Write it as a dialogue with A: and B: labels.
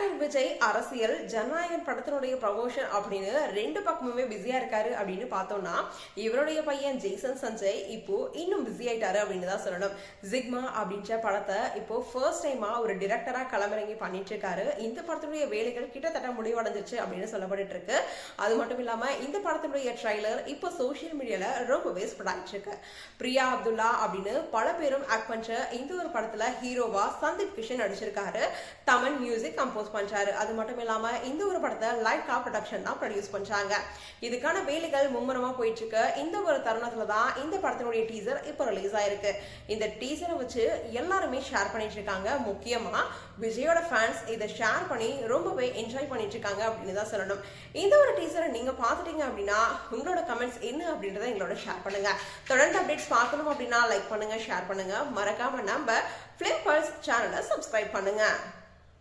A: Actor Vijay அரசியல் ஜனநாயகன் படத்தினுடைய promotion அப்படின்னு ரெண்டு பக்கமுமே பிஸியா இருக்காரு அப்படின்னு பார்த்தோம்னா இவருடைய பையன் ஜெய்சன் சஞ்சய் இப்போ இன்னும் பிஸி ஆயிட்டாரு அப்படின்னு தான் சொல்லணும். ஜிக்மா அப்படின்ற படத்தை இப்போ ஃபர்ஸ்ட் டைமா ஒரு டிரெக்டரா களமிறங்கி பண்ணிட்டு இருக்காரு. இந்த படத்தினுடைய வேலைகள் கிட்டத்தட்ட முடிவடைஞ்சிருச்சு அப்படின்னு சொல்லப்பட்டு இருக்கு. அது மட்டும் இல்லாம இந்த படத்தினுடைய ட்ரைலர் இப்போ சோசியல் மீடியால ரொம்பவே ஸ்ப்ரெட் ஆயிட்டு இருக்கு. பிரியா அப்துல்லா அப்படின்னு பல பேரும் ஆக்ட் பண்ற இந்த ஒரு படத்துல ஹீரோவா சந்தீப் கிஷன் நடிச்சிருக்காரு. தமன் மியூசிக் கம்போஸ் பண்றாரு. அது மட்டும் இல்லாம இந்த ஒரு படத்தை லைக்கா ப்ரொடக்ஷன் தான் ப்ரொடியூஸ் பண்றாங்க. இதுக்கான வேலைகள் மும்முரமா போயிட்டு இருக்கு. இந்த ஒரு தருணத்துல தான் இந்த படத்தினுடைய டீசர் இப்போ ரிலீஸ் ஆயிருக்கு. இந்த டீசரை வச்சு எல்லாருமே ஷேர் பண்ணிட்டு இருக்காங்க. முக்கியமா விஜயோட ஃபேன்ஸ் இதை ஷேர் பண்ணி ரொம்பவே என்ஜாய் பண்ணிட்டு இருக்காங்க அப்படின்னு தான் சொல்லணும். இந்த ஒரு டீசரை நீங்க பாத்துட்டீங்க அப்படின்னா உங்களோட கமெண்ட்ஸ் என்ன அப்படின்றத எங்களோட ஷேர் பண்ணுங்க. தொடர்ந்து அப்டேட்ஸ் பார்க்கணும் அப்படின்னா லைக் பண்ணுங்க, ஷேர் பண்ணுங்க. மறக்காம நம்ம ஃபிலிம் பல்ஸ் சேனலை சப்ஸ்கிரைப் பண்ணுங்க.